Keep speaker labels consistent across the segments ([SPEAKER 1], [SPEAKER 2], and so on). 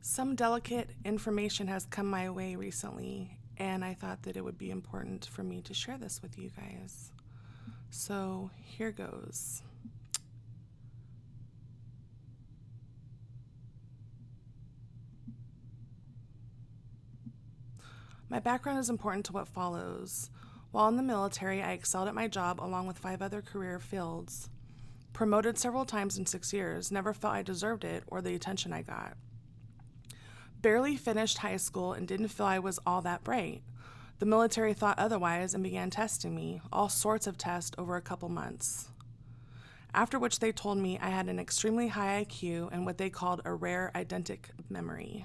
[SPEAKER 1] Some delicate information has come my way recently, and I thought that it would be important for me to share this with you guys. So here goes. My background is important to what follows. While in the military, I excelled at my job along with 5 other career fields. Promoted several times in 6 years, never felt I deserved it or the attention I got. Barely finished high school and didn't feel I was all that bright. The military thought otherwise and began testing me, all sorts of tests over a couple months. After which they told me I had an extremely high IQ and what they called a rare eidetic memory.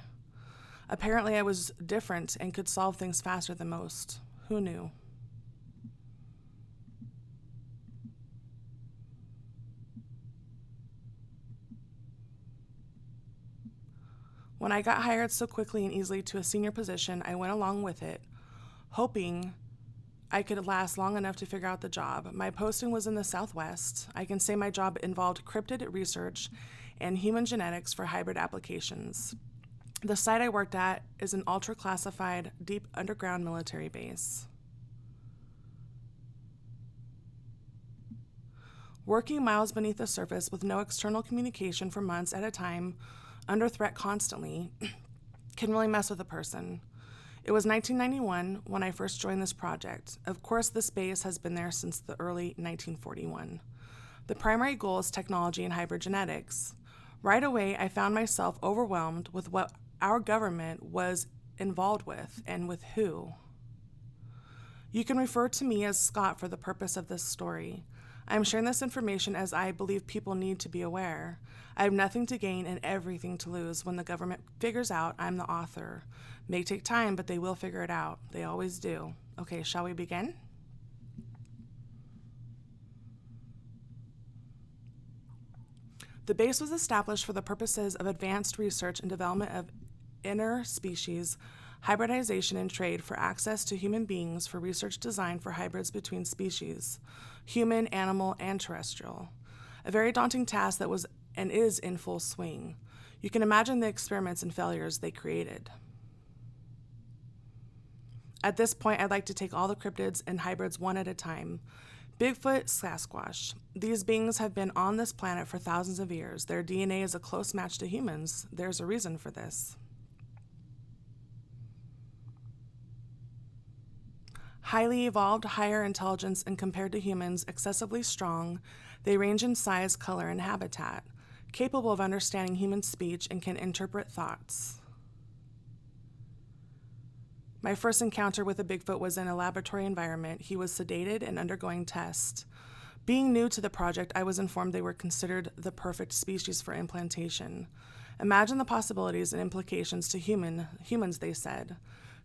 [SPEAKER 1] Apparently, I was different and could solve things faster than most. Who knew? When I got hired so quickly and easily to a senior position, I went along with it, hoping I could last long enough to figure out the job. My posting was in the Southwest. I can say my job involved cryptid research and human genetics for hybrid applications. The site I worked at is an ultra classified, deep underground military base. Working miles beneath the surface with no external communication for months at a time, under threat constantly, can really mess with a person. It was 1991 when I first joined this project. Of course, this base has been there since the early 1941. The primary goal is technology and hybrid genetics. Right away, I found myself overwhelmed with what our government was involved with and with who. You can refer to me as Scott for the purpose of this story. I am sharing this information as I believe people need to be aware. I have nothing to gain and everything to lose when the government figures out I'm the author. May take time, but they will figure it out. They always do. Okay, shall we begin? The base was established for the purposes of advanced research and development of interspecies hybridization and trade for access to human beings for research designed for hybrids between species, human, animal, and terrestrial. A very daunting task that was and is in full swing. You can imagine the experiments and failures they created. At this point, I'd like to take all the cryptids and hybrids one at a time. Bigfoot, Sasquatch. These beings have been on this planet for thousands of years. Their DNA is a close match to humans. There's a reason for this. Highly evolved, higher intelligence, and compared to humans, excessively strong, they range in size, color, and habitat, capable of understanding human speech and can interpret thoughts. My first encounter with a Bigfoot was in a laboratory environment. He was sedated and undergoing tests. Being new to the project, I was informed they were considered the perfect species for implantation. Imagine the possibilities and implications to humans, they said.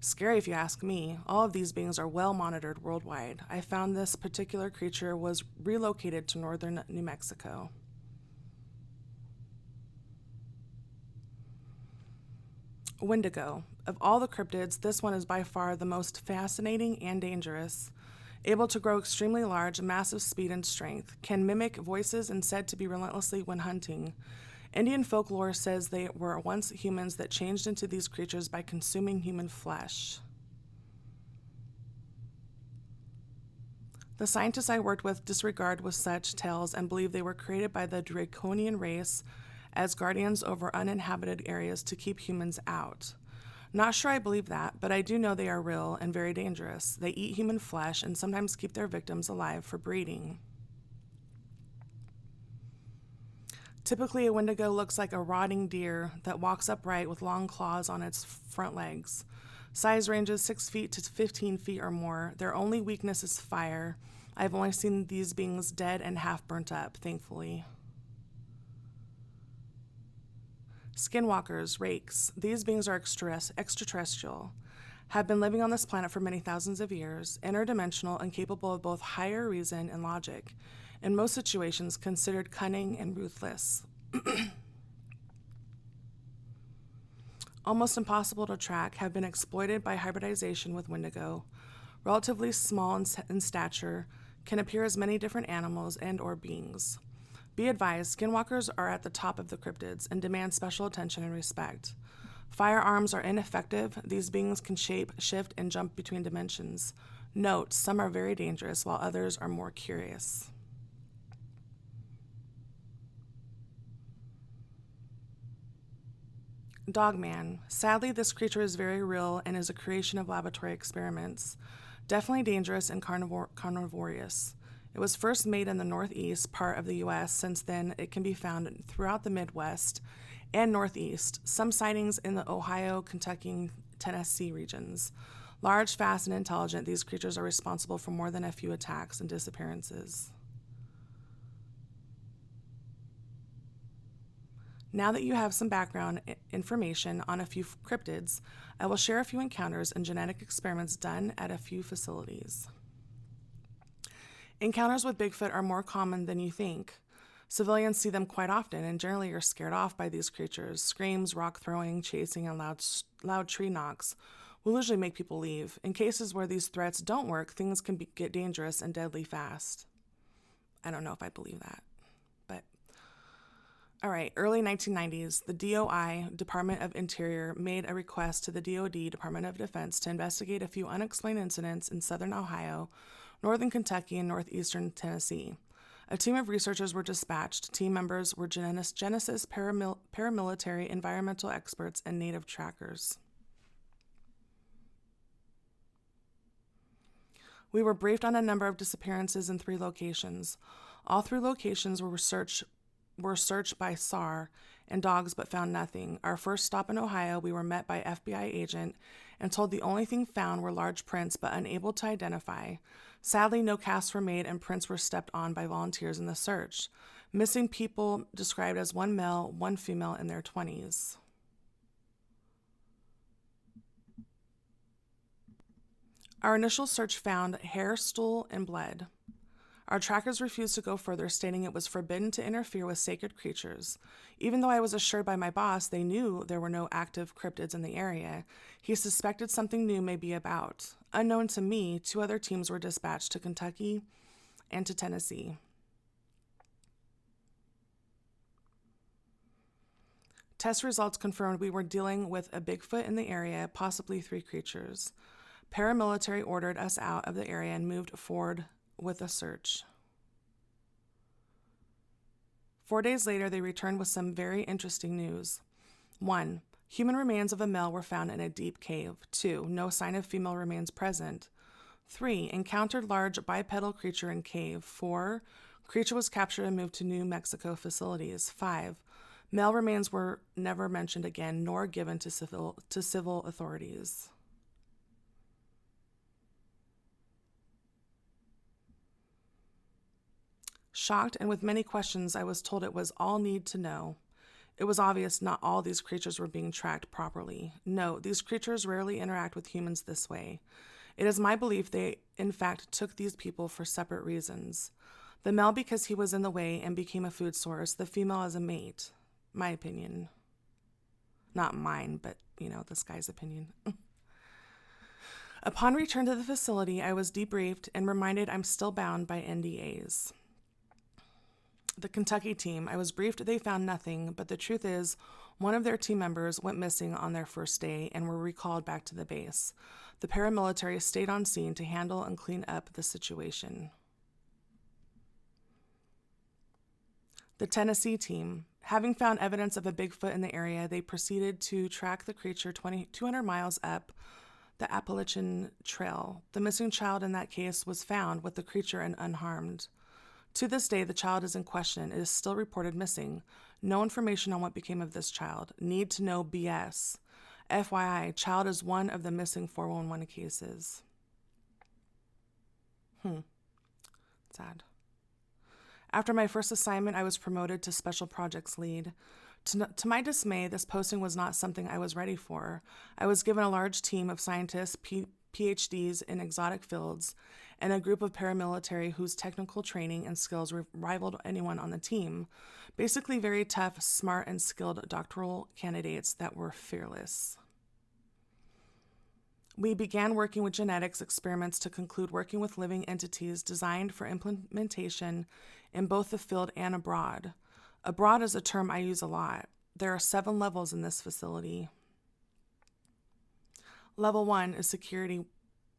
[SPEAKER 1] Scary if you ask me. All of these beings are well monitored worldwide. I found this particular creature was relocated to northern New Mexico. Wendigo. Of all the cryptids, this one is by far the most fascinating and dangerous. Able to grow extremely large, massive speed and strength, can mimic voices and said to be relentlessly when hunting. Indian folklore says they were once humans that changed into these creatures by consuming human flesh. The scientists I worked with disregard with such tales and believe they were created by the draconian race as guardians over uninhabited areas to keep humans out. Not sure I believe that, but I do know they are real and very dangerous. They eat human flesh and sometimes keep their victims alive for breeding. Typically, a Wendigo looks like a rotting deer that walks upright with long claws on its front legs. Size ranges 6 feet to 15 feet or more. Their only weakness is fire. I've only seen these beings dead and half burnt up, thankfully. Skinwalkers, rakes. These beings are extraterrestrial, have been living on this planet for many thousands of years, interdimensional and capable of both higher reason and logic. In most situations, considered cunning and ruthless. Almost impossible to track, have been exploited by hybridization with Wendigo. Relatively small in stature, can appear as many different animals and or beings. Be advised, skinwalkers are at the top of the cryptids and demand special attention and respect. Firearms are ineffective. These beings can shape, shift, and jump between dimensions. Note, some are very dangerous, while others are more curious. Dogman. Sadly, this creature is very real and is a creation of laboratory experiments. Definitely dangerous and carnivorous. It was first made in the northeast part of the U.S. Since then, it can be found throughout the Midwest and Northeast. Some sightings in the Ohio, Kentucky, Tennessee regions. Large, fast, and intelligent, these creatures are responsible for more than a few attacks and disappearances. Now that you have some background information on a few cryptids, I will share a few encounters and genetic experiments done at a few facilities. Encounters with Bigfoot are more common than you think. Civilians see them quite often and generally are scared off by these creatures. Screams, rock throwing, chasing, and loud tree knocks will usually make people leave. In cases where these threats don't work, things can get dangerous and deadly fast. I don't know if I believe that, but all right, early 1990s, the DOI, Department of Interior, made a request to the DoD, Department of Defense, to investigate a few unexplained incidents in southern Ohio, northern Kentucky, and northeastern Tennessee. A team of researchers were dispatched. Team members were Genesis paramilitary, environmental experts, and native trackers. We were briefed on a number of disappearances in 3 locations. All 3 locations were searched by SAR and dogs but found nothing. Our first stop in Ohio, we were met by FBI agent and told the only thing found were large prints but unable to identify. Sadly, no casts were made and prints were stepped on by volunteers in the search. Missing people described as 1 male, 1 female in their 20s. Our initial search found hair, stool, and blood. Our trackers refused to go further, stating it was forbidden to interfere with sacred creatures. Even though I was assured by my boss they knew there were no active cryptids in the area, he suspected something new may be about. Unknown to me, 2 other teams were dispatched to Kentucky and to Tennessee. Test results confirmed we were dealing with a Bigfoot in the area, possibly 3 creatures. Paramilitary ordered us out of the area and moved forward with a search. 4 days later, they returned with some very interesting news. 1. Human remains of a male were found in a deep cave. 2. No sign of female remains present. 3. Encountered large bipedal creature in cave. 4. Creature was captured and moved to New Mexico facilities. 5. Male remains were never mentioned again, nor given to civil authorities. Shocked and with many questions, I was told it was all need to know. It was obvious not all these creatures were being tracked properly. No, these creatures rarely interact with humans this way. It is my belief they, in fact, took these people for separate reasons. The male because he was in the way and became a food source, the female as a mate. My opinion. Not mine, but, this guy's opinion. Upon return to the facility, I was debriefed and reminded I'm still bound by NDAs. The Kentucky team, I was briefed they found nothing, but the truth is, one of their team members went missing on their first day and were recalled back to the base. The paramilitary stayed on scene to handle and clean up the situation. The Tennessee team, having found evidence of a Bigfoot in the area, they proceeded to track the creature 200 miles up the Appalachian Trail. The missing child in that case was found with the creature and unharmed. To this day, the child is in question. It is still reported missing. No information on what became of this child. Need to know BS. FYI, child is one of the missing 411 cases. Sad. After my first assignment, I was promoted to Special Projects Lead. To my dismay, this posting was not something I was ready for. I was given a large team of scientists, PhDs in exotic fields, and a group of paramilitary whose technical training and skills rivaled anyone on the team. Basically very tough, smart, and skilled doctoral candidates that were fearless. We began working with genetics experiments to conclude working with living entities designed for implementation in both the field and abroad. Abroad is a term I use a lot. There are 7 levels in this facility. Level 1 is security.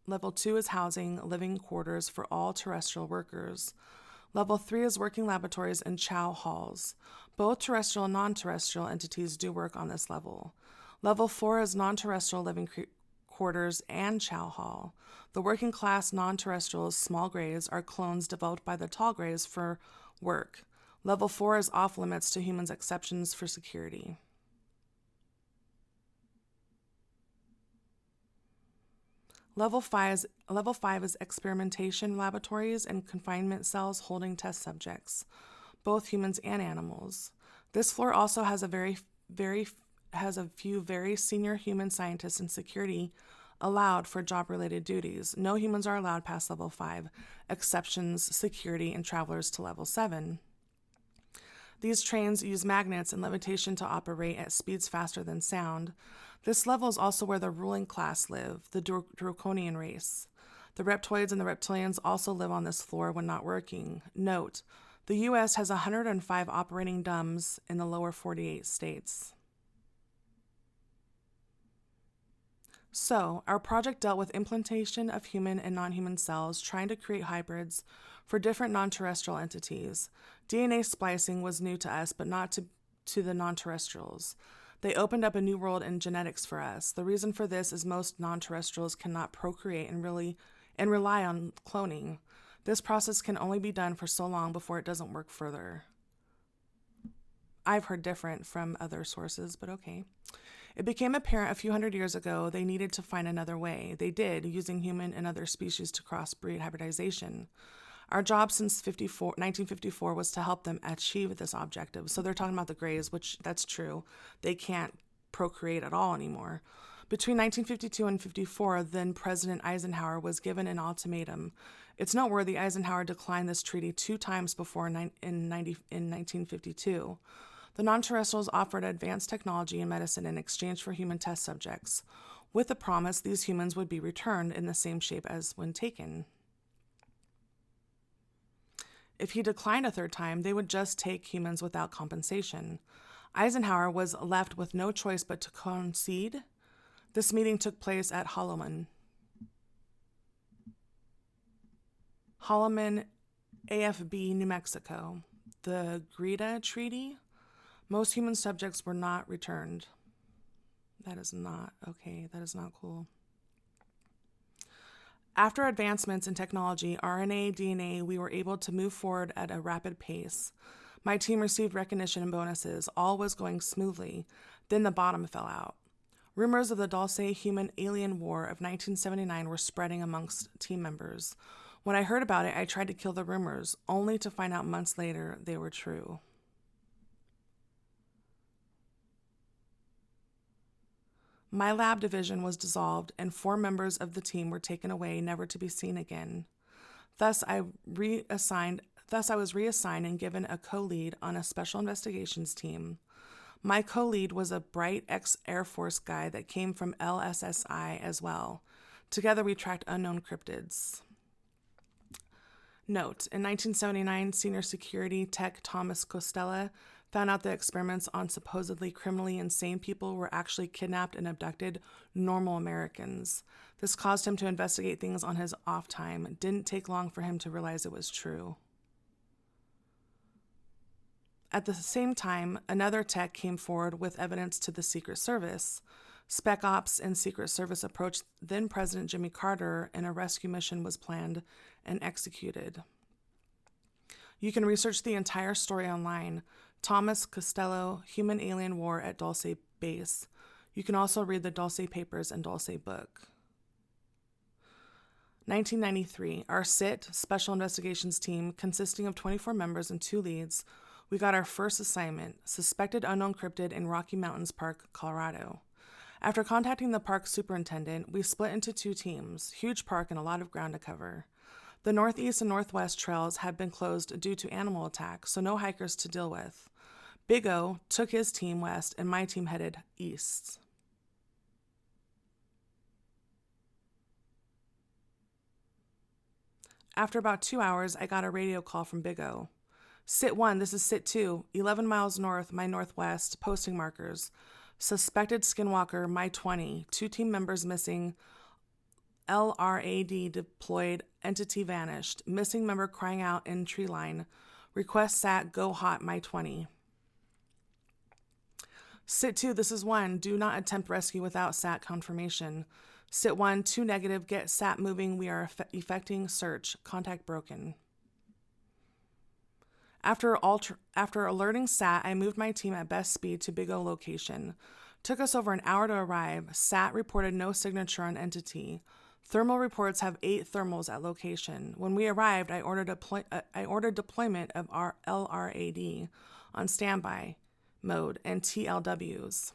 [SPEAKER 1] Level 2 is housing, living quarters for all terrestrial workers. Level 3 is working laboratories and chow halls. Both terrestrial and non-terrestrial entities do work on this level. Level 4 is non-terrestrial living quarters and chow hall. The working class non-terrestrials, small greys, are clones developed by the tall greys for work. Level 4 is off limits to humans' exceptions for security. Level 5 is experimentation laboratories and confinement cells holding test subjects, both humans and animals. This floor also has a few very senior human scientists and security allowed for job-related duties. No humans are allowed past level 5, exceptions, security, and travelers to level 7. These trains use magnets and levitation to operate at speeds faster than sound. This level is also where the ruling class live, the draconian race. The reptoids and the reptilians also live on this floor when not working. Note, the U.S. has 105 operating DUMs in the lower 48 states. So, our project dealt with implantation of human and non-human cells, trying to create hybrids for different non-terrestrial entities. DNA splicing was new to us, but not to the non-terrestrials. They opened up a new world in genetics for us. The reason for this is most non-terrestrials cannot procreate and rely on cloning. This process can only be done for so long before it doesn't work further. I've heard different from other sources, but okay. It became apparent a few hundred years ago they needed to find another way. They did, using human and other species to crossbreed hybridization. Our job since 1954 was to help them achieve this objective. So they're talking about the Greys, which that's true. They can't procreate at all anymore. Between 1952 and 54, then President Eisenhower was given an ultimatum. It's noteworthy Eisenhower declined this treaty 2 times before in 1952. The non-terrestrials offered advanced technology and medicine in exchange for human test subjects, with the promise these humans would be returned in the same shape as when taken. If he declined a 3rd time, they would just take humans without compensation. Eisenhower was left with no choice but to concede. This meeting took place at Holloman, AFB, New Mexico. The Greta Treaty. Most human subjects were not returned. That is not okay. That is not cool. After advancements in technology, RNA, DNA, we were able to move forward at a rapid pace. My team received recognition and bonuses. All was going smoothly. Then the bottom fell out. Rumors of the Dulce Human-Alien War of 1979 were spreading amongst team members. When I heard about it, I tried to kill the rumors, only to find out months later they were true. My lab division was dissolved, and 4 members of the team were taken away, never to be seen again. Thus, I was reassigned and given a co-lead on a special investigations team. My co-lead was a bright ex-Air Force guy that came from LSSI as well. Together, we tracked unknown cryptids. Note, in 1979, senior security tech Thomas Costella found out that experiments on supposedly criminally insane people were actually kidnapped and abducted normal Americans. This caused him to investigate things on his off time. It didn't take long for him to realize it was true. At the same time, another tech came forward with evidence to the Secret Service. Spec Ops and Secret Service approached then President Jimmy Carter, and a rescue mission was planned and executed. You can research the entire story online. Thomas Costello, Human-Alien War at Dulce Base. You can also read the Dulce Papers and Dulce book. 1993, our SIT, Special Investigations Team, consisting of 24 members and 2 leads, we got our first assignment, suspected unknown cryptid in Rocky Mountains Park, Colorado. After contacting the park superintendent, we split into 2 teams, huge park and a lot of ground to cover. The northeast and northwest trails had been closed due to animal attack, so no hikers to deal with. Big O took his team west, and my team headed east. After about 2 hours, I got a radio call from Big O. Sit 1, this is Sit 2, 11 miles north, my northwest, posting markers. Suspected skinwalker, my 20. 2 team members missing. LRAD deployed. Entity vanished. Missing member crying out in tree line. Request SAT, go hot, my 20. Sit 2, this is 1. Do not attempt rescue without SAT confirmation. Sit 1, 2 negative, get SAT moving. We are effecting search. Contact broken. After alerting SAT, I moved my team at best speed to Big O location. Took us over an hour to arrive. SAT reported no signature on entity. Thermal reports have 8 thermals at location. When we arrived, I ordered deployment of our LRAD on standby mode and TLWs.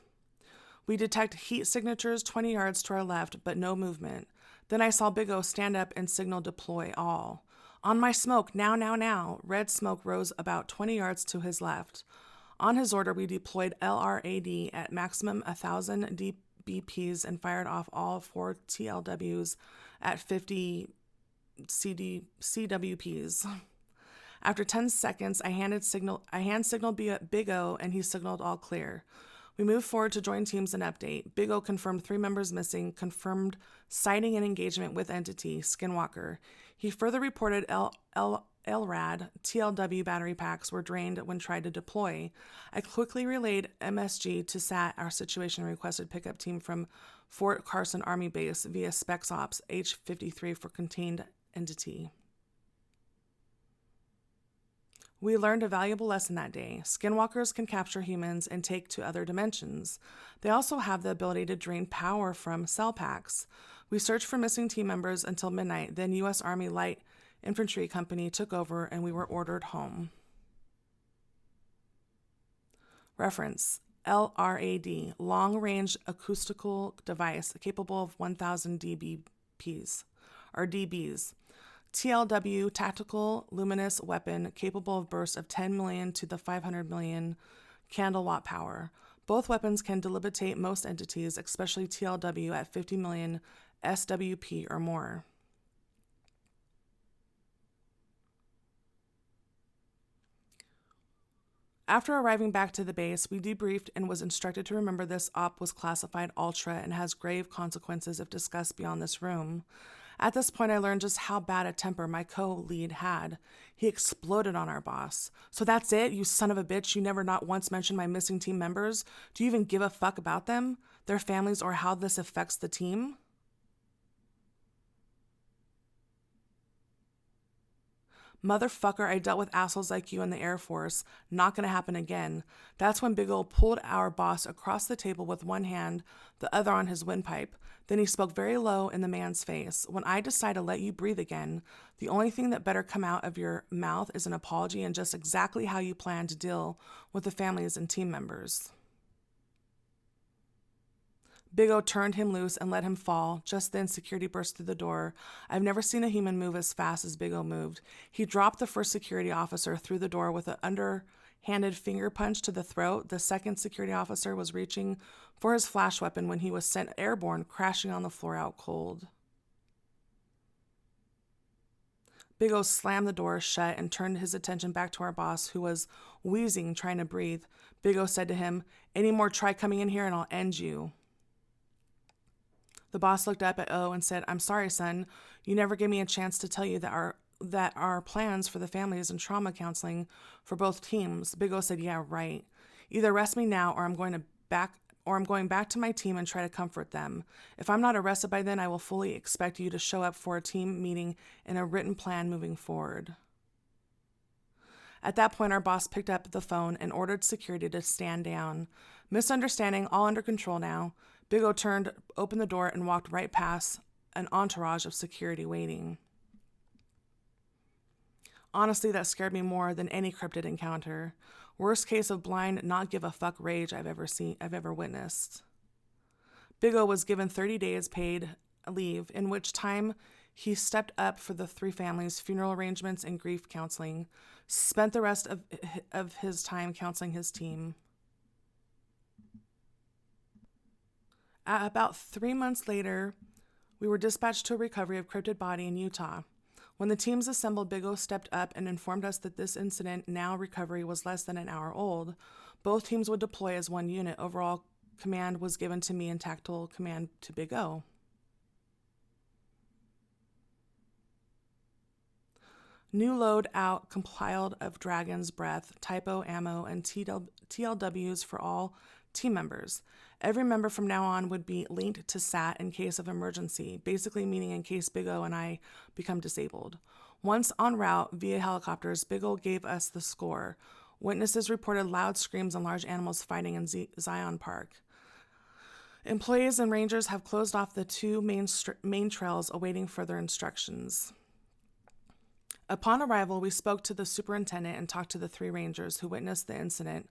[SPEAKER 1] We detect heat signatures 20 yards to our left, but no movement. Then I saw Big O stand up and signal deploy all. On my smoke, now. Red smoke rose about 20 yards to his left. On his order, we deployed LRAD at maximum 1,000 DBPs and fired off all 4 TLWs at 50 CWPs. After 10 seconds, I hand signaled Big O, and he signaled all clear. We moved forward to join teams and update. Big O confirmed 3 members missing, confirmed sighting and engagement with entity, Skinwalker. He further reported LRAD, TLW battery packs were drained when tried to deploy. I quickly relayed MSG to SAT our situation and requested pickup team from Fort Carson Army Base via Specs Ops H-53 for contained entity. We learned a valuable lesson that day. Skinwalkers can capture humans and take to other dimensions. They also have the ability to drain power from cell packs. We searched for missing team members until midnight, then U.S. Army Light Infantry Company took over and we were ordered home. Reference: LRAD, long-range acoustical device capable of 1,000 dBPs, or dBs. TLW, tactical luminous weapon capable of bursts of 10 million to the 500 million candlewatt power. Both weapons can debilitate most entities, especially TLW at 50 million SWP or more. After arriving back to the base, we debriefed and was instructed to remember this op was classified Ultra and has grave consequences if discussed beyond this room. At this point, I learned just how bad a temper my co-lead had. He exploded on our boss. So that's it, you son of a bitch. You never not once mentioned my missing team members. Do you even give a fuck about them, their families, or how this affects the team? Motherfucker, I dealt with assholes like you in the Air Force. Not gonna happen again. That's when Big O pulled our boss across the table with one hand, the other on his windpipe. Then he spoke very low in the man's face. When I decide to let you breathe again, the only thing that better come out of your mouth is an apology and just exactly how you plan to deal with the families and team members. Big O turned him loose and let him fall. Just then, security burst through the door. I've never seen a human move as fast as Big O moved. He dropped the first security officer through the door with an underhanded finger punch to the throat. The second security officer was reaching for his flash weapon when he was sent airborne, crashing on the floor out cold. Big O slammed the door shut and turned his attention back to our boss, who was wheezing, trying to breathe. Big O said to him, "Any more try coming in here and I'll end you." The boss looked up at O and said, "I'm sorry, son. You never gave me a chance to tell you that our plans for the families and trauma counseling for both teams." Big O said, "Yeah, right. Either arrest me now or I'm going back to my team and try to comfort them. If I'm not arrested by then, I will fully expect you to show up for a team meeting and a written plan moving forward." At that point, our boss picked up the phone and ordered security to stand down. Misunderstanding all under control now. Big O opened the door and walked right past an entourage of security waiting. Honestly, that scared me more than any cryptid encounter. Worst case of blind, not give a fuck rage I've ever witnessed. Big O was given 30 days paid leave, in which time he stepped up for the 3 families' funeral arrangements and grief counseling, spent the rest of his time counseling his team. About 3 months later, we were dispatched to a recovery of cryptid body in Utah. When the teams assembled, Big O stepped up and informed us that this incident, now recovery, was less than an hour old. Both teams would deploy as one unit. Overall command was given to me and tactile command to Big O. New load out compiled of Dragon's Breath, typo, ammo, and TLWs for all team members. Every member from now on would be linked to SAT in case of emergency, basically meaning in case Big O and I become disabled. Once en route via helicopters, Big O gave us the score. Witnesses reported loud screams and large animals fighting in Zion Park. Employees and rangers have closed off the two main trails awaiting further instructions. Upon arrival, we spoke to the superintendent and talked to the 3 rangers who witnessed the incident.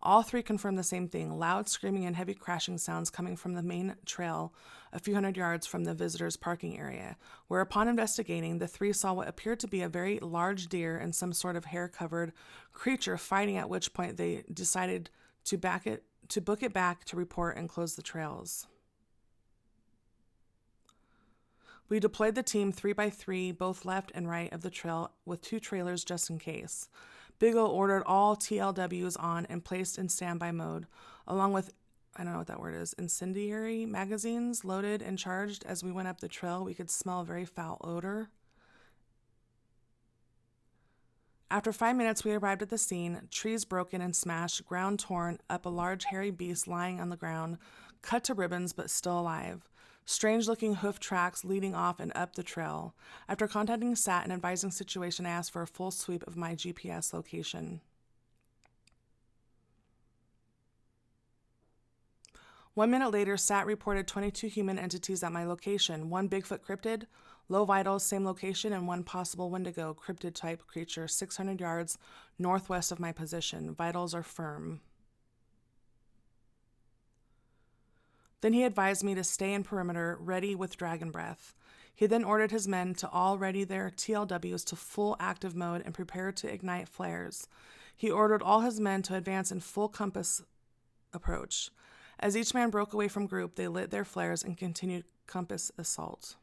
[SPEAKER 1] All 3 confirmed the same thing, loud screaming and heavy crashing sounds coming from the main trail a few hundred yards from the visitors' parking area, where upon investigating, the 3 saw what appeared to be a very large deer and some sort of hair-covered creature fighting, at which point they decided to book it back to report and close the trails. We deployed the team 3 by 3, both left and right of the trail, with 2 trailers just in case. Big O ordered all TLWs on and placed in standby mode, along with, I don't know what that word is, incendiary magazines loaded and charged. As we went up the trail, we could smell a very foul odor. After 5 minutes, we arrived at the scene, trees broken and smashed, ground torn, up a large hairy beast lying on the ground, cut to ribbons but still alive. Strange-looking hoof tracks leading off and up the trail. After contacting SAT and advising situation, I asked for a full sweep of my GPS location. 1 minute later, SAT reported 22 human entities at my location, 1 Bigfoot cryptid, low vitals, same location, and 1 possible Wendigo cryptid-type creature 600 yards northwest of my position. Vitals are firm. Then he advised me to stay in perimeter, ready with dragon breath. He then ordered his men to all ready their TLWs to full active mode and prepare to ignite flares. He ordered all his men to advance in full compass approach. As each man broke away from group, they lit their flares and continued compass assault.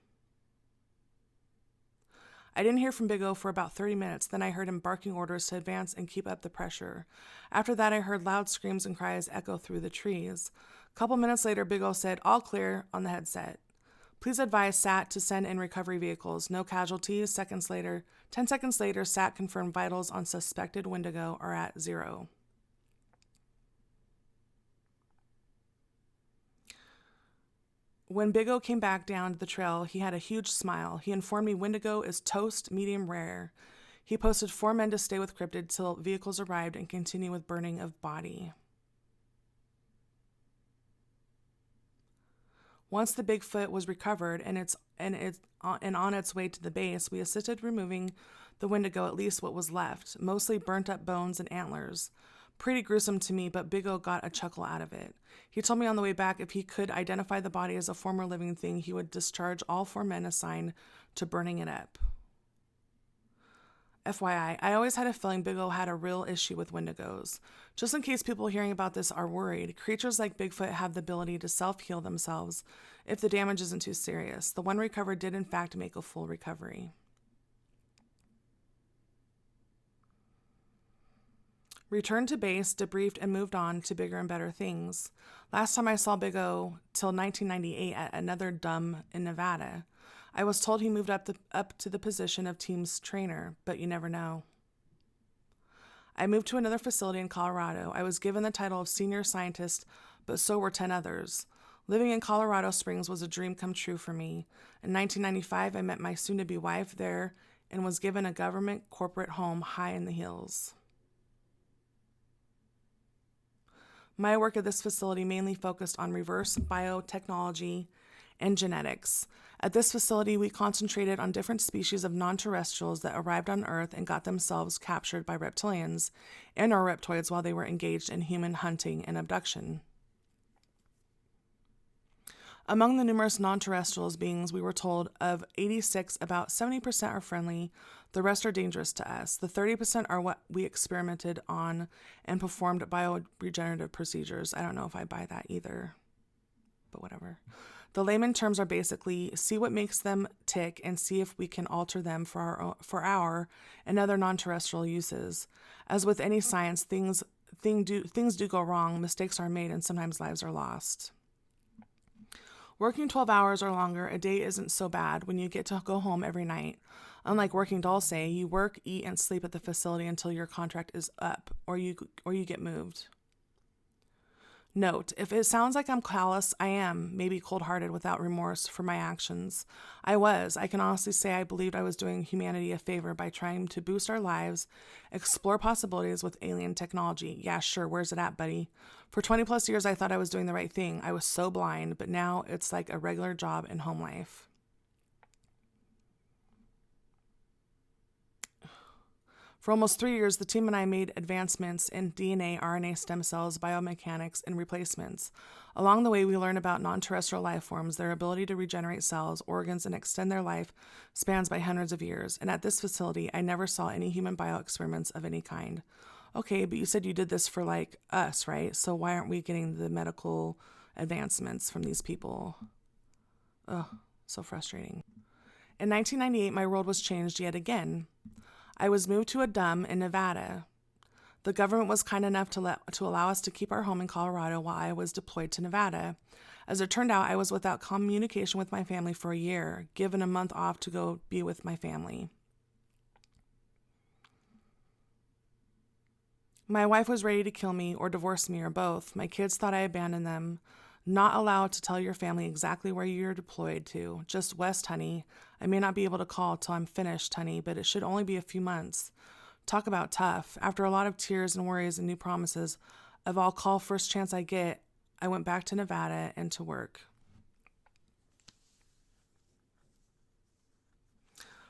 [SPEAKER 1] I didn't hear from Big O for about 30 minutes. Then I heard him barking orders to advance and keep up the pressure. After that, I heard loud screams and cries echo through the trees. A couple minutes later, Big O said, "All clear," on the headset. "Please advise SAT to send in recovery vehicles. No casualties." 10 seconds later, SAT confirmed vitals on suspected Wendigo are at 0. When Big O came back down the trail, he had a huge smile. He informed me Wendigo is toast, medium rare. He posted 4 men to stay with Cryptid till vehicles arrived and continue with burning of body. Once the Bigfoot was recovered and on its way to the base, we assisted removing the Wendigo, at least what was left, mostly burnt up bones and antlers. Pretty gruesome to me, but Big O got a chuckle out of it. He told me on the way back if he could identify the body as a former living thing, he would discharge all 4 men assigned to burning it up. FYI, I always had a feeling Big O had a real issue with Wendigos. Just in case people hearing about this are worried, creatures like Bigfoot have the ability to self-heal themselves if the damage isn't too serious. The one recovered did in fact make a full recovery. Returned to base, debriefed, and moved on to bigger and better things. Last time I saw Big O till 1998 at another dump in Nevada. I was told he moved up to the position of team's trainer, but you never know. I moved to another facility in Colorado. I was given the title of senior scientist, but so were 10 others. Living in Colorado Springs was a dream come true for me. In 1995, I met my soon-to-be wife there and was given a government corporate home high in the hills. My work at this facility mainly focused on reverse biotechnology and genetics. At this facility, we concentrated on different species of non-terrestrials that arrived on Earth and got themselves captured by reptilians and or reptoids while they were engaged in human hunting and abduction. Among the numerous non-terrestrials beings we were told of 86, about 70% are friendly, the rest are dangerous to us. The 30% are what we experimented on and performed bioregenerative procedures. I don't know if I buy that either, but whatever. The layman terms are basically see what makes them tick and see if we can alter them for our and other non-terrestrial uses. As with any science, things things do go wrong, mistakes are made, and sometimes lives are lost. Working 12 hours or longer a day isn't so bad when you get to go home every night. Unlike working Dulce, you work, eat, and sleep at the facility until your contract is up or you get moved. Note, if it sounds like I'm callous, I am, maybe cold-hearted without remorse for my actions. I can honestly say I believed I was doing humanity a favor by trying to boost our lives, explore possibilities with alien technology. Yeah, sure, where's it at, buddy? For 20 plus years, I thought I was doing the right thing. I was so blind, but now it's like a regular job and home life. For almost 3 years, the team and I made advancements in DNA, RNA stem cells, biomechanics, and replacements. Along the way, we learned about non-terrestrial life forms, their ability to regenerate cells, organs, and extend their life spans by hundreds of years. And at this facility, I never saw any human bio-experiments of any kind. Okay, but you said you did this for, like, us, right? So why aren't we getting the medical advancements from these people? Ugh, so frustrating. In 1998, my world was changed yet again. I was moved to a dump in Nevada. The government was kind enough to allow us to keep our home in Colorado while I was deployed to Nevada. As it turned out, I was without communication with my family for a year, given a month off to go be with my family. My wife was ready to kill me or divorce me or both. My kids thought I abandoned them. Not allowed to tell your family exactly where you're deployed to. Just West, honey. I may not be able to call till I'm finished, honey, but it should only be a few months. Talk about tough. After a lot of tears and worries and new promises of I'll call first chance I get, I went back to Nevada and to work.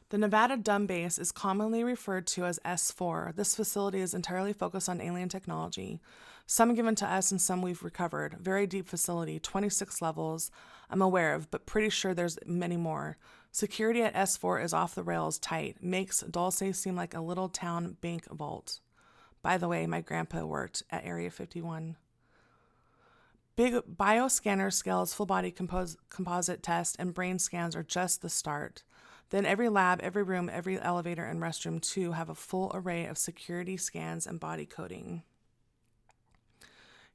[SPEAKER 1] The Nevada Dumb Base is commonly referred to as S4. This facility is entirely focused on alien technology. Some given to us and some we've recovered. Very deep facility, 26 levels I'm aware of, but pretty sure there's many more. Security at S4 is off the rails tight. Makes Dulce seem like a little town bank vault. By the way, my grandpa worked at Area 51. Big bioscanner scales, full body composite test, and brain scans are just the start. Then every lab, every room, every elevator, and restroom, too, have a full array of security scans and body coding.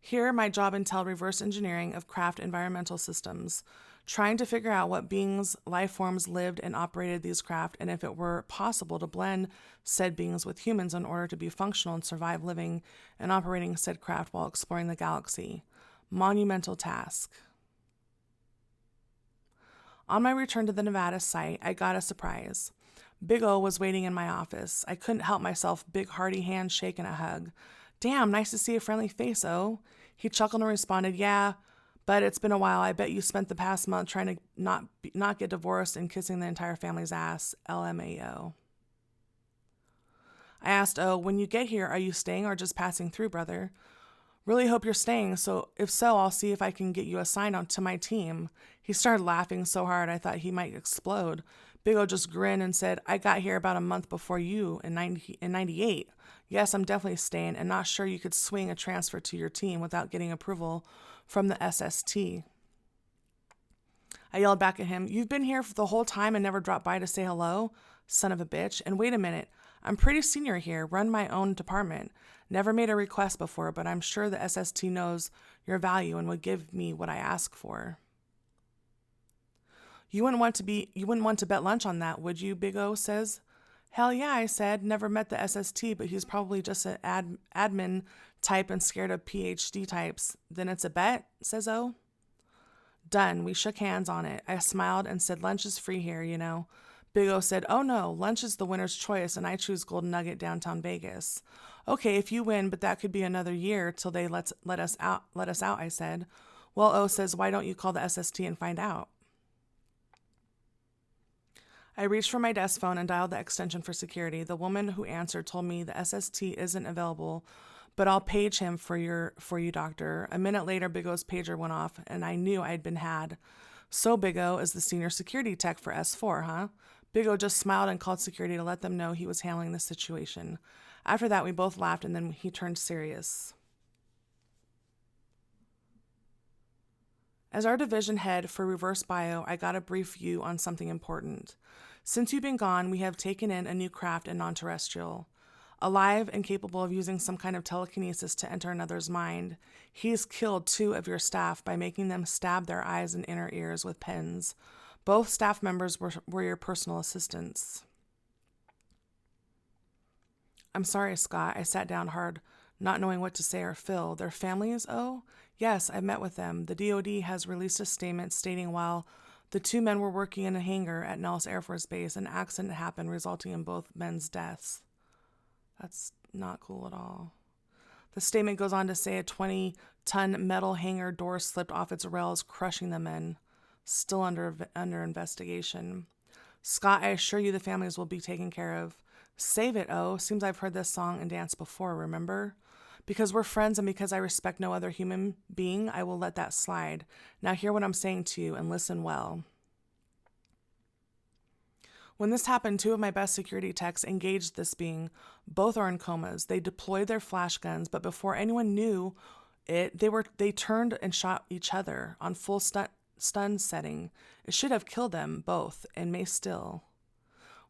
[SPEAKER 1] Here, my job entailed reverse engineering of craft environmental systems, trying to figure out what beings, life forms lived and operated these craft, and if it were possible to blend said beings with humans in order to be functional and survive living and operating said craft while exploring the galaxy. Monumental task. On my return to the Nevada site, I got a surprise. Big O was waiting in my office. I couldn't help myself, big hearty handshake and a hug. Damn, nice to see a friendly face, O. He chuckled and responded, yeah, but it's been a while. I bet you spent the past month trying to not get divorced and kissing the entire family's ass. LMAO. I asked, O, when you get here, are you staying or just passing through, brother? Really hope you're staying, so if so, I'll see if I can get you assigned onto my team. He started laughing so hard I thought he might explode. Big O just grinned and said, I got here about a month before you in 98. Yes, I'm definitely staying and not sure you could swing a transfer to your team without getting approval from the SST. I yelled back at him, you've been here for the whole time and never dropped by to say hello? Son of a bitch. And wait a minute, I'm pretty senior here, run my own department. Never made a request before, but I'm sure the SST knows your value and would give me what I ask for. You wouldn't want to bet lunch on that, would you, Big O says. Hell yeah, I said. Never met the SST, but he's probably just an admin type and scared of PhD types. Then it's a bet, says O. Done. We shook hands on it. I smiled and said lunch is free here, you know. Big O said, oh no, lunch is the winner's choice and I choose Golden Nugget downtown Vegas. Okay, if you win, but that could be another year till they let us out, I said. Well, O says, why don't you call the SST and find out? I reached for my desk phone and dialed the extension for security. The woman who answered told me the SST isn't available, but I'll page him for you, doctor. A minute later, Big O's pager went off, and I knew I'd been had. So Big O is the senior security tech for S4, huh? Big O just smiled and called security to let them know he was handling the situation. After that, we both laughed, and then he turned serious. As our division head for Reverse Bio, I got a brief view on something important. Since you've been gone, we have taken in a new craft and non-terrestrial. alive and capable of using some kind of telekinesis to enter another's mind. He's killed 2 of your staff by making them stab their eyes and inner ears with pens. Both staff members were your personal assistants. I'm sorry, Scott. I sat down hard, not knowing what to say or feel. Their families, oh? Yes, I met with them. The DoD has released a statement stating while the 2 men were working in a hangar at Nellis Air Force Base, an accident happened, resulting in both men's deaths. That's not cool at all. The statement goes on to say a 20-ton metal hangar door slipped off its rails, crushing the men. Still under investigation. Scott, I assure you the families will be taken care of. Save it, oh. Seems I've heard this song and dance before, remember? Because we're friends and because I respect no other human being, I will let that slide. Now hear what I'm saying to you and listen well. When this happened, 2 of my best security techs engaged this being. Both are in comas. They deployed their flash guns, but before anyone knew it, they turned and shot each other on full stun setting. It should have killed them both, and may still.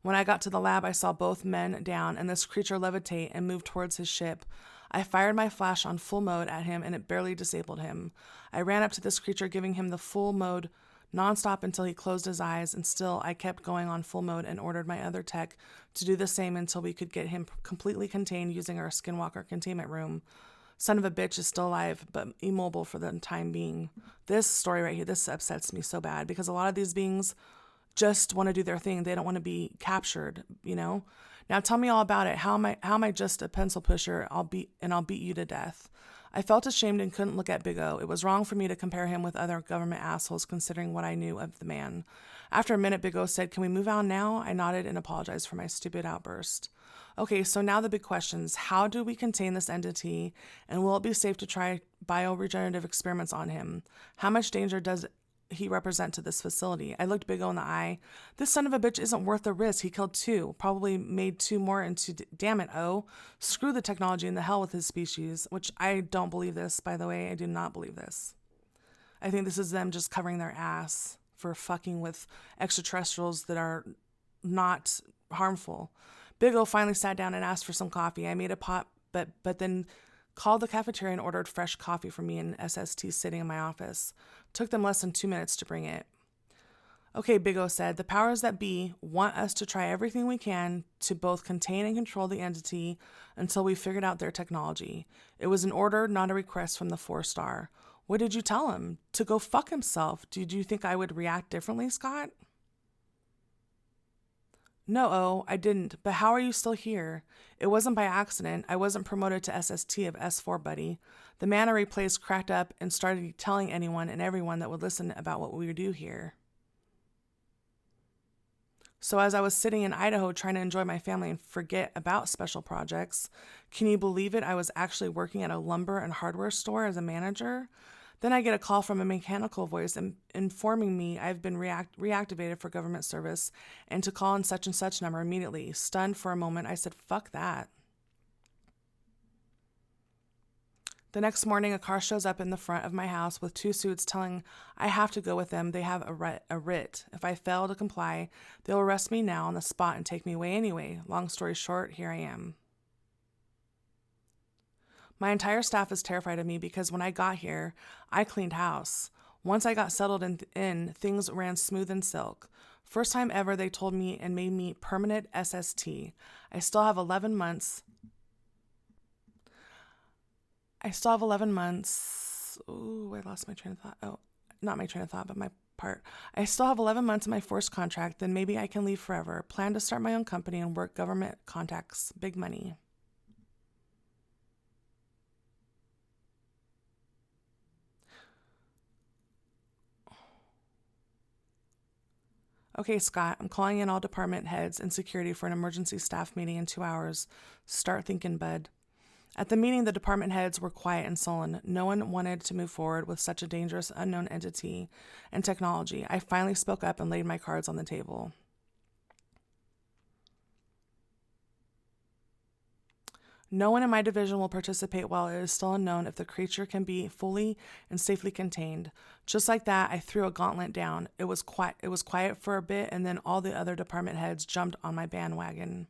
[SPEAKER 1] When I got to the lab, I saw both men down and this creature levitate and move towards his ship. I fired my flash on full mode at him, and it barely disabled him. I ran up to this creature, giving him the full mode nonstop until he closed his eyes, and still I kept going on full mode and ordered my other tech to do the same until we could get him completely contained using our skinwalker containment room. Son of a bitch is still alive, but immobile for the time being. This story right here, this upsets me so bad because a lot of these beings just want to do their thing. They don't want to be captured, you know? Now tell me all about it. How am I just a pencil pusher? I'll beat you to death. I felt ashamed and couldn't look at Big O. It was wrong for me to compare him with other government assholes considering what I knew of the man. After a minute, Big O said, "Can we move on now?" I nodded and apologized for my stupid outburst. Okay, so now the big questions. How do we contain this entity, and will it be safe to try bioregenerative experiments on him? How much danger does he represent to this facility? I looked Big O in the eye. This son of a bitch isn't worth the risk. He killed 2, probably made 2 more into... Damn it, O. Screw the technology and the hell with his species, which I don't believe this, by the way. I do not believe this. I think this is them just covering their ass for fucking with extraterrestrials that are not harmful. Big O finally sat down and asked for some coffee. I made a pot, but then called the cafeteria and ordered fresh coffee for me and SST sitting in my office. Took them less than 2 minutes to bring it. Okay, Big O said, the powers that be want us to try everything we can to both contain and control the entity until we figured out their technology. It was an order, not a request from the 4-star. What did you tell him? To go fuck himself. Did you think I would react differently, Scott? No, O, I didn't. But how are you still here? It wasn't by accident. I wasn't promoted to SST of S4, buddy. The man I replaced cracked up and started telling anyone and everyone that would listen about what we do here. So as I was sitting in Idaho trying to enjoy my family and forget about special projects, can you believe it? I was actually working at a lumber and hardware store as a manager. Then I get a call from a mechanical voice informing me I've been reactivated for government service and to call in such and such number immediately. Stunned for a moment, I said, fuck that. The next morning, a car shows up in the front of my house with 2 suits telling I have to go with them. They have a writ. If I fail to comply, they'll arrest me now on the spot and take me away anyway. Long story short, here I am. My entire staff is terrified of me because when I got here, I cleaned house. Once I got settled in, things ran smooth and silk. First time ever they told me and made me permanent SST. I still have 11 months. Ooh, I lost my train of thought. Oh, not my train of thought, but my part. I still have 11 months in my forced contract, then maybe I can leave forever. Plan to start my own company and work government contacts. Big money. Okay, Scott, I'm calling in all department heads and security for an emergency staff meeting in 2 hours. Start thinking, bud. At the meeting, the department heads were quiet and sullen. No one wanted to move forward with such a dangerous, unknown entity and technology. I finally spoke up and laid my cards on the table. No one in my division will participate while it is still unknown if the creature can be fully and safely contained. Just like that, I threw a gauntlet down. It was quiet for a bit, and then all the other department heads jumped on my bandwagon.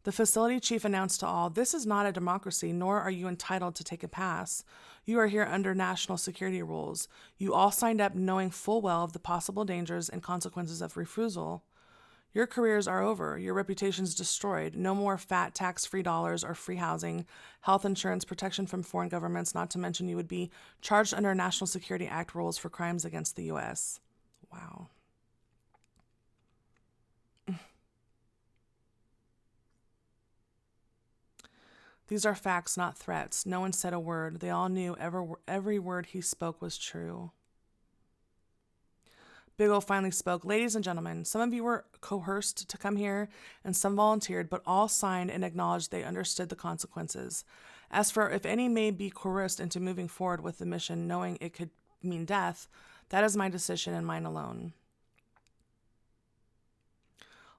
[SPEAKER 1] The facility chief announced to all, "This is not a democracy, nor are you entitled to take a pass. You are here under national security rules. You all signed up knowing full well of the possible dangers and consequences of refusal. Your careers are over. Your reputation's destroyed. No more fat tax-free dollars or free housing, health insurance, protection from foreign governments, not to mention you would be charged under National Security Act rules for crimes against the U.S." Wow. These are facts, not threats. No one said a word. They all knew every word he spoke was true. Big O finally spoke. "Ladies and gentlemen, some of you were coerced to come here and some volunteered, but all signed and acknowledged they understood the consequences. As for if any may be coerced into moving forward with the mission knowing it could mean death, that is my decision and mine alone.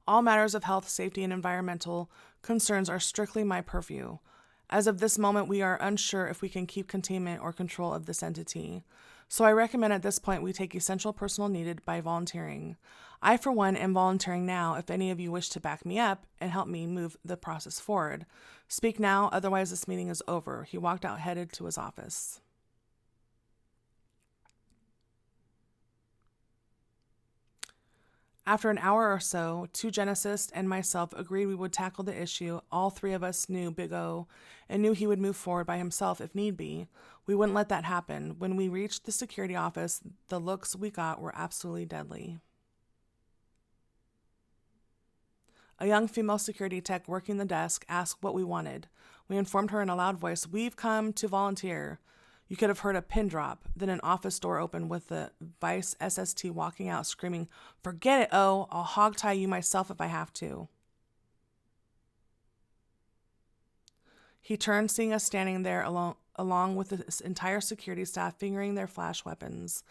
[SPEAKER 1] All matters of health, safety, and environmental concerns are strictly my purview. As of this moment, we are unsure if we can keep containment or control of this entity. So I recommend at this point we take essential personnel needed by volunteering. I, for one, am volunteering now if any of you wish to back me up and help me move the process forward. Speak now, otherwise this meeting is over." He walked out, headed to his office. After an hour or so, two geneticists and myself agreed we would tackle the issue. All three of us knew Big O and knew he would move forward by himself if need be. We wouldn't let that happen. When we reached the security office, the looks we got were absolutely deadly. A young female security tech working the desk asked what we wanted. We informed her in a loud voice, "We've come to volunteer." You could have heard a pin drop. Then an office door opened with the vice SST walking out screaming, "Forget it, O. I'll hog-tie you myself if I have to." He turned, seeing us standing there along with the entire security staff fingering their flash weapons.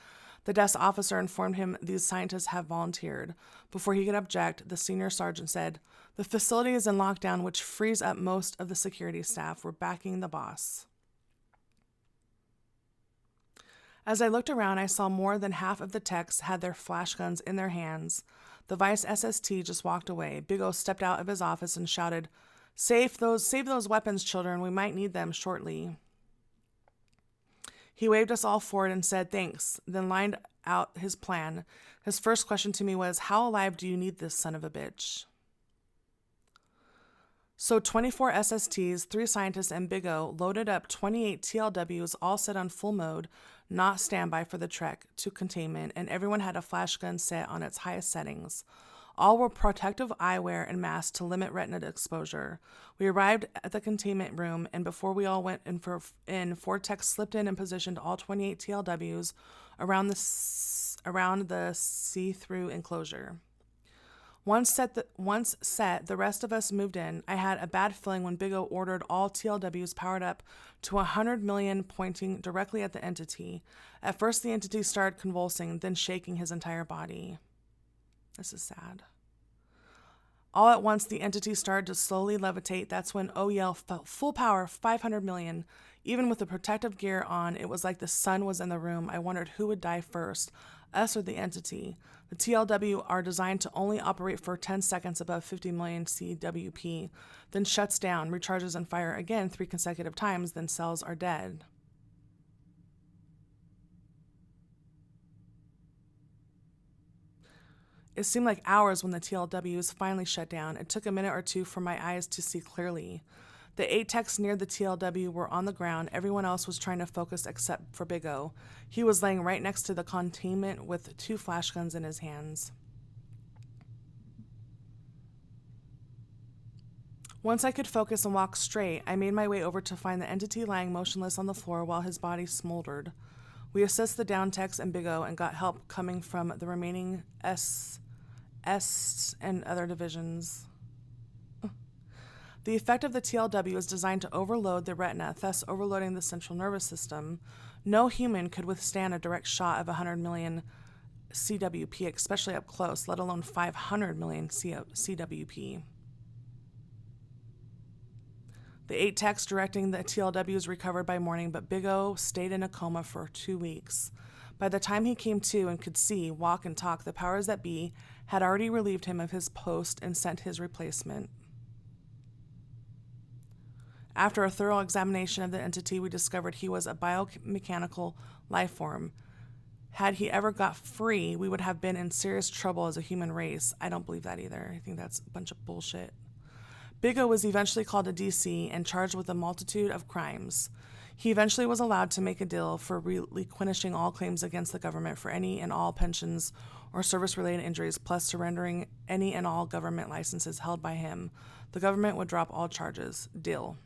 [SPEAKER 1] The desk officer informed him these scientists have volunteered. Before he could object, the senior sergeant said, "The facility is in lockdown, which frees up most of the security staff. We're backing the boss." As I looked around, I saw more than half of the techs had their flash guns in their hands. The vice SST just walked away. Big O stepped out of his office and shouted, Save those weapons, children. We might need them shortly." He waved us all forward and said thanks, then lined out his plan. His first question to me was, "How alive do you need this son of a bitch?" So 24 SSTs, 3 scientists, and Big O loaded up 28 TLWs, all set on full mode, not standby for the trek to containment, and everyone had a flash gun set on its highest settings. All wore protective eyewear and masks to limit retina exposure. We arrived at the containment room, and before we all went in, 4 techs slipped in and positioned all 28 TLWs around the see-through enclosure. Once set, the rest of us moved in. I had a bad feeling when Big O ordered all TLWs powered up to 100 million, pointing directly at the entity. At first, the entity started convulsing, then shaking his entire body. This is sad. All at once, the entity started to slowly levitate. That's when O yelled, "Full power, 500 million. Even with the protective gear on, it was like the sun was in the room. I wondered who would die first, us or the entity. The TLW are designed to only operate for 10 seconds above 50 million CWP, then shuts down, recharges and fire again 3 consecutive times, then cells are dead." It seemed like hours when the TLWs finally shut down. It took a minute or two for my eyes to see clearly. The 8 techs near the TLW were on the ground. Everyone else was trying to focus except for Big O. He was laying right next to the containment with 2 flash guns in his hands. Once I could focus and walk straight, I made my way over to find the entity lying motionless on the floor while his body smoldered. We assessed the down techs and Big O and got help coming from the remaining S and other divisions. The effect of the TLW is designed to overload the retina, thus overloading the central nervous system. No human could withstand a direct shot of 100 million CWP, especially up close, let alone 500 million CWP. The 8 techs directing the TLWs recovered by morning, but Big O stayed in a coma for 2 weeks. By the time he came to and could see, walk, and talk, the powers that be had already relieved him of his post and sent his replacement. After a thorough examination of the entity, we discovered he was a biomechanical life form. Had he ever got free, we would have been in serious trouble as a human race. I don't believe that either. I think that's a bunch of bullshit. Big O was eventually called to DC and charged with a multitude of crimes. He eventually was allowed to make a deal for relinquishing all claims against the government for any and all pensions or service-related injuries, plus surrendering any and all government licenses held by him. The government would drop all charges. Deal.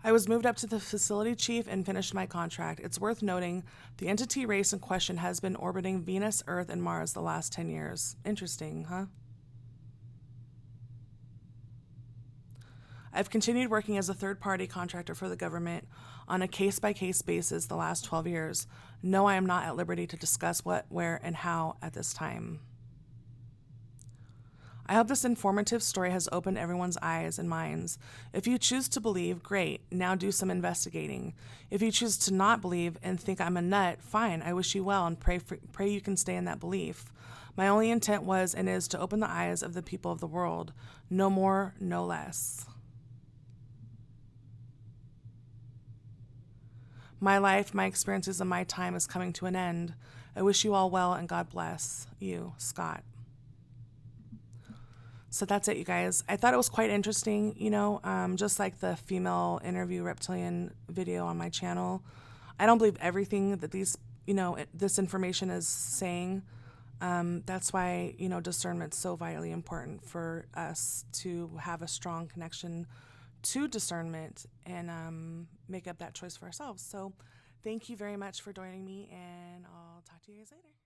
[SPEAKER 1] I was moved up to the facility chief and finished my contract. It's worth noting the entity race in question has been orbiting Venus, Earth, and Mars the last 10 years. Interesting, huh? I've continued working as a third-party contractor for the government on a case-by-case basis the last 12 years. No, I am not at liberty to discuss what, where, and how at this time. I hope this informative story has opened everyone's eyes and minds. If you choose to believe, great. Now do some investigating. If you choose to not believe and think I'm a nut, fine. I wish you well and pray you can stay in that belief. My only intent was and is to open the eyes of the people of the world. No more, no less. My life, my experiences, and my time is coming to an end. I wish you all well and God bless you, Scott. So that's it, you guys. I thought it was quite interesting, just like the female interview reptilian video on my channel. I don't believe everything that this information is saying. That's why, discernment's so vitally important for us to have a strong connection to discernment and make up that choice for ourselves. So thank you very much for joining me, and I'll talk to you guys later.